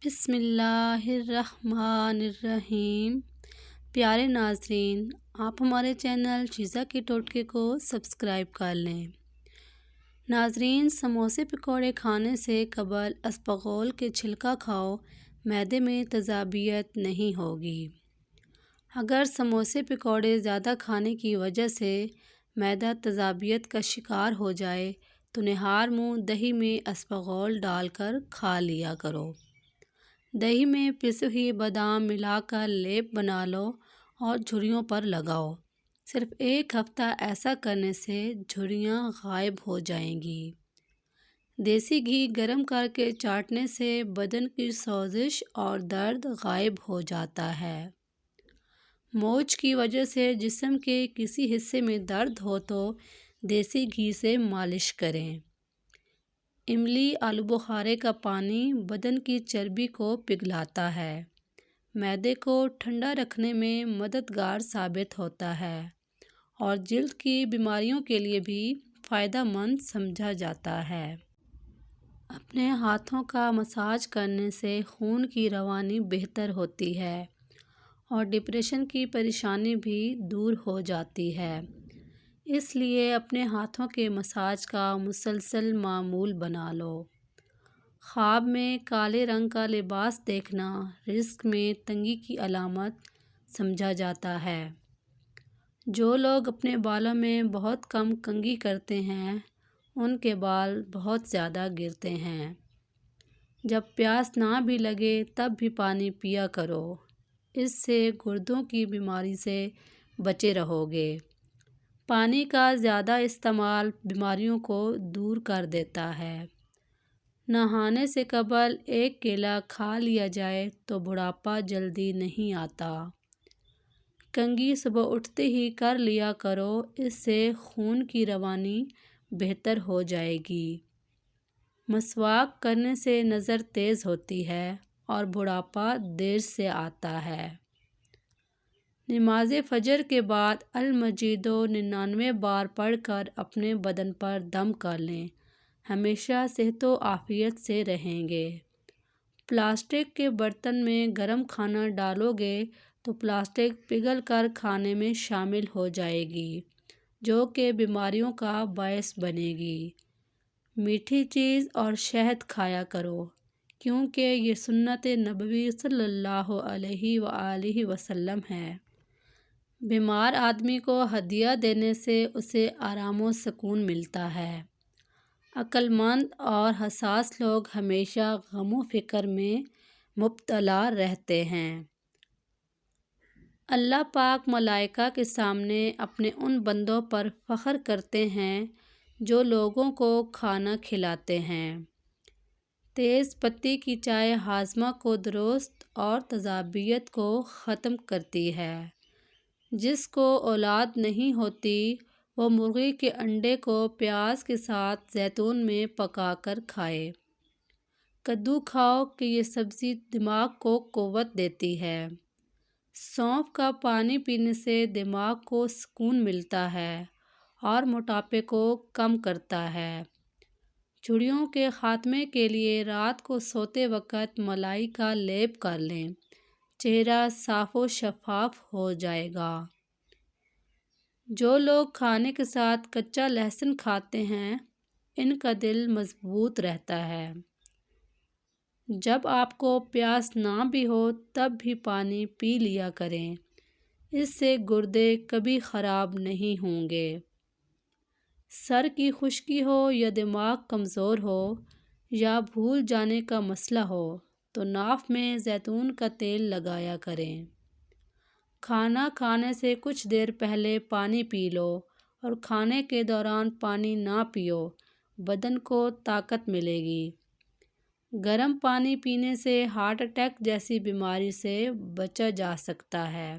بسم اللہ الرحمن الرحیم۔ پیارے ناظرین، آپ ہمارے چینل شیزا کے ٹوٹکے کو سبسکرائب کر لیں۔ ناظرین، سموسے پکوڑے کھانے سے قبل اسپغول کے چھلکا کھاؤ، معدے میں تیزابیت نہیں ہوگی۔ اگر سموسے پکوڑے زیادہ کھانے کی وجہ سے معدہ تیزابیت کا شکار ہو جائے تو نہار منہ دہی میں اسپغول ڈال کر کھا لیا کرو۔ دہی میں پسے ہوئے بادام ملا کر لیپ بنا لو اور جھریوں پر لگاؤ۔ صرف 1 ہفتہ ایسا کرنے سے جھریاں غائب ہو جائیں گی۔ دیسی گھی گرم کر کے چاٹنے سے بدن کی سوزش اور درد غائب ہو جاتا ہے۔ موچ کی وجہ سے جسم کے کسی حصے میں درد ہو تو دیسی گھی سے مالش کریں۔ املی آلو بخارے کا پانی بدن کی چربی کو پگھلاتا ہے، معدے کو ٹھنڈا رکھنے میں مددگار ثابت ہوتا ہے اور جلد کی بیماریوں کے لیے بھی فائدہ مند سمجھا جاتا ہے۔ اپنے ہاتھوں کا مساج کرنے سے خون کی روانی بہتر ہوتی ہے اور ڈپریشن کی پریشانی بھی دور ہو جاتی ہے۔ اس لیے اپنے ہاتھوں کے مساج کا مسلسل معمول بنا لو۔ خواب میں کالے رنگ کا لباس دیکھنا رزق میں تنگی کی علامت سمجھا جاتا ہے۔ جو لوگ اپنے بالوں میں بہت کم کنگھی کرتے ہیں ان کے بال بہت زیادہ گرتے ہیں۔ جب پیاس نہ بھی لگے تب بھی پانی پیا کرو، اس سے گردوں کی بیماری سے بچے رہو گے۔ پانی کا زیادہ استعمال بیماریوں کو دور کر دیتا ہے۔ نہانے سے قبل 1 کیلا کھا لیا جائے تو بڑھاپا جلدی نہیں آتا۔ کنگھی صبح اٹھتے ہی کر لیا کرو، اس سے خون کی روانی بہتر ہو جائے گی۔ مسواک کرنے سے نظر تیز ہوتی ہے اور بڑھاپا دیر سے آتا ہے۔ نماز فجر کے بعد المجید 99 بار پڑھ کر اپنے بدن پر دم کر لیں، ہمیشہ صحت و عافیت سے رہیں گے۔ پلاسٹک کے برتن میں گرم کھانا ڈالو گے تو پلاسٹک پگھل کر کھانے میں شامل ہو جائے گی، جو کہ بیماریوں کا باعث بنے گی۔ میٹھی چیز اور شہد کھایا کرو، کیونکہ یہ سنت نبوی صلی اللہ علیہ وآلہ وسلم ہے۔ بیمار آدمی کو ہدیہ دینے سے اسے آرام و سکون ملتا ہے۔ عقل مند اور حساس لوگ ہمیشہ غم و فکر میں مبتلا رہتے ہیں۔ اللہ پاک ملائکہ کے سامنے اپنے ان بندوں پر فخر کرتے ہیں جو لوگوں کو کھانا کھلاتے ہیں۔ تیز پتی کی چائے ہاضمہ کو درست اور تیزابیت کو ختم کرتی ہے۔ جس کو اولاد نہیں ہوتی وہ مرغی کے انڈے کو پیاز کے ساتھ زیتون میں پکا کر کھائے۔ کدو کھاؤ کہ یہ سبزی دماغ کو قوت دیتی ہے۔ سونف کا پانی پینے سے دماغ کو سکون ملتا ہے اور موٹاپے کو کم کرتا ہے۔ جھریوں کے خاتمے کے لیے رات کو سوتے وقت ملائی کا لیپ کر لیں، چہرہ صاف و شفاف ہو جائے گا۔ جو لوگ کھانے کے ساتھ کچا لہسن کھاتے ہیں ان کا دل مضبوط رہتا ہے۔ جب آپ کو پیاس نہ بھی ہو تب بھی پانی پی لیا کریں، اس سے گردے کبھی خراب نہیں ہوں گے۔ سر کی خشکی ہو یا دماغ کمزور ہو یا بھول جانے کا مسئلہ ہو تو ناف میں زیتون کا تیل لگایا کریں۔ کھانا کھانے سے کچھ دیر پہلے پانی پی لو اور کھانے کے دوران پانی نہ پیو، بدن کو طاقت ملے گی۔ گرم پانی پینے سے ہارٹ اٹیک جیسی بیماری سے بچا جا سکتا ہے۔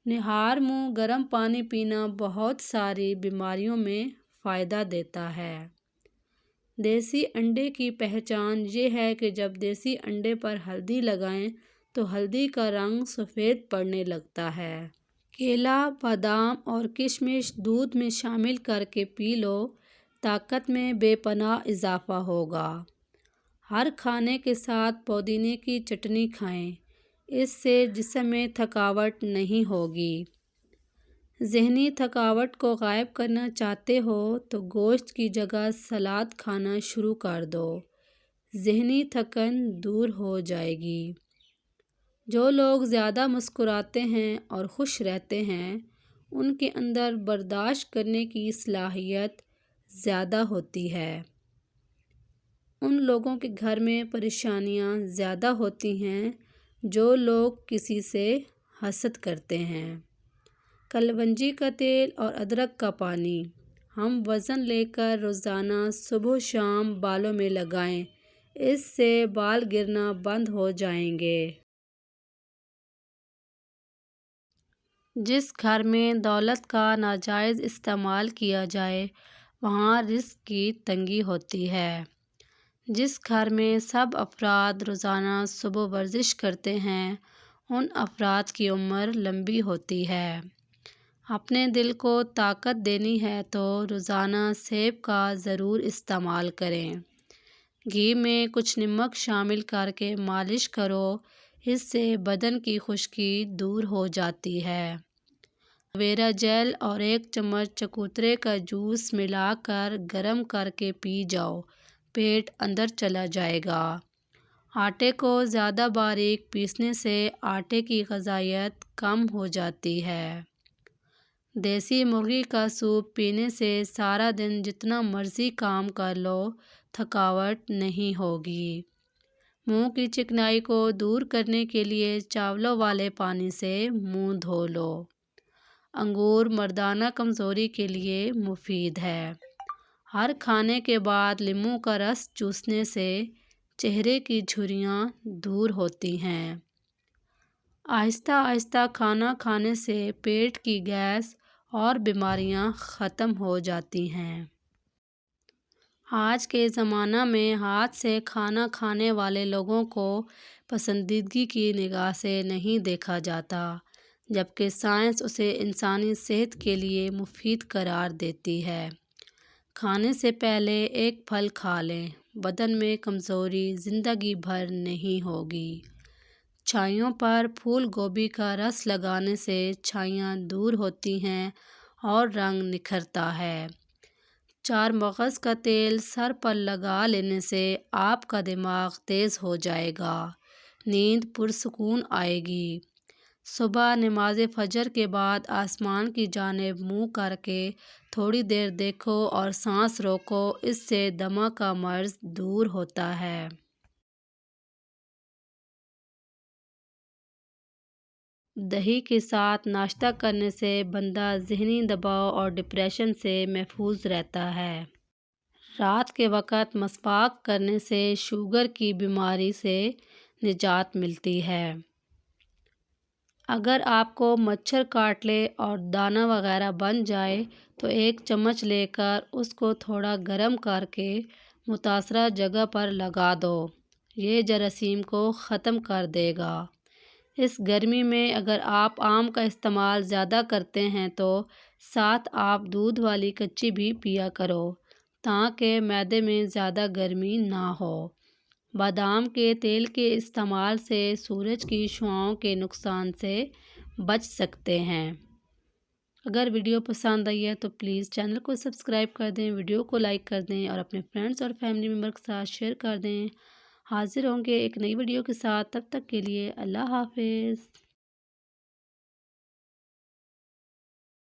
نہار منہ گرم پانی پینا بہت ساری بیماریوں میں فائدہ دیتا ہے۔ دیسی انڈے کی پہچان یہ ہے کہ جب دیسی انڈے پر ہلدی لگائیں تو ہلدی کا رنگ سفید پڑنے لگتا ہے۔ کیلا، بادام اور کشمش دودھ میں شامل کر کے پی لو، طاقت میں بے پناہ اضافہ ہوگا۔ ہر کھانے کے ساتھ پودینے کی چٹنی کھائیں، اس سے جسم میں تھکاوٹ نہیں ہوگی۔ ذہنی تھکاوٹ کو غائب کرنا چاہتے ہو تو گوشت کی جگہ سلاد کھانا شروع کر دو، ذہنی تھکن دور ہو جائے گی۔ جو لوگ زیادہ مسکراتے ہیں اور خوش رہتے ہیں ان کے اندر برداشت کرنے کی صلاحیت زیادہ ہوتی ہے۔ ان لوگوں کے گھر میں پریشانیاں زیادہ ہوتی ہیں جو لوگ کسی سے حسد کرتے ہیں۔ کلونجی کا تیل اور ادرک کا پانی ہم وزن لے کر روزانہ صبح و شام بالوں میں لگائیں، اس سے بال گرنا بند ہو جائیں گے۔ جس گھر میں دولت کا ناجائز استعمال کیا جائے وہاں رزق کی تنگی ہوتی ہے۔ جس گھر میں سب افراد روزانہ صبح ورزش کرتے ہیں ان افراد کی عمر لمبی ہوتی ہے۔ اپنے دل کو طاقت دینی ہے تو روزانہ سیب کا ضرور استعمال کریں۔ گھی میں کچھ نمک شامل کر کے مالش کرو، اس سے بدن کی خشکی دور ہو جاتی ہے۔ ایلوویرا جیل اور 1 چمچ چکوترے کا جوس ملا کر گرم کر کے پی جاؤ، پیٹ اندر چلا جائے گا۔ آٹے کو زیادہ باریک پیسنے سے آٹے کی غذائیت کم ہو جاتی ہے۔ دیسی مرغی کا سوپ پینے سے سارا دن جتنا مرضی کام کر لو تھکاوٹ نہیں ہوگی۔ منہ کی چکنائی کو دور کرنے کے لیے چاولوں والے پانی سے منہ دھو لو۔ انگور مردانہ کمزوری کے لیے مفید ہے۔ ہر کھانے کے بعد لیموں کا رس چوسنے سے چہرے کی جھریاں دور ہوتی ہیں۔ آہستہ آہستہ کھانا کھانے سے پیٹ کی گیس اور بیماریاں ختم ہو جاتی ہیں۔ آج کے زمانہ میں ہاتھ سے کھانا کھانے والے لوگوں کو پسندیدگی کی نگاہ سے نہیں دیکھا جاتا، جبکہ سائنس اسے انسانی صحت کے لیے مفید قرار دیتی ہے۔ کھانے سے پہلے ایک پھل کھا لیں، بدن میں کمزوری زندگی بھر نہیں ہوگی۔ چھائیوں پر پھول گوبھی کا رس لگانے سے چھائیاں دور ہوتی ہیں اور رنگ نکھرتا ہے۔ 4 مغز کا تیل سر پر لگا لینے سے آپ کا دماغ تیز ہو جائے گا، نیند پرسکون آئے گی۔ صبح نماز فجر کے بعد آسمان کی جانب منہ کر کے تھوڑی دیر دیکھو اور سانس روکو، اس سے دمہ کا مرض دور ہوتا ہے۔ دہی کے ساتھ ناشتہ کرنے سے بندہ ذہنی دباؤ اور ڈپریشن سے محفوظ رہتا ہے۔ رات کے وقت مسواک کرنے سے شوگر کی بیماری سے نجات ملتی ہے۔ اگر آپ کو مچھر کاٹ لے اور دانہ وغیرہ بن جائے تو 1 چمچ لے کر اس کو تھوڑا گرم کر کے متاثرہ جگہ پر لگا دو، یہ جراثیم کو ختم کر دے گا۔ اس گرمی میں اگر آپ آم کا استعمال زیادہ کرتے ہیں تو ساتھ آپ دودھ والی کچی بھی پیا کرو تاکہ معدے میں زیادہ گرمی نہ ہو۔ بادام کے تیل کے استعمال سے سورج کی شعاؤں کے نقصان سے بچ سکتے ہیں۔ اگر ویڈیو پسند آئی ہے تو پلیز چینل کو سبسکرائب کر دیں، ویڈیو کو لائک کر دیں اور اپنے فرینڈز اور فیملی ممبر کے ساتھ شیئر کر دیں۔ حاضر ہوں گے ایک نئی ویڈیو کے ساتھ، تب تک کے لیے اللہ حافظ۔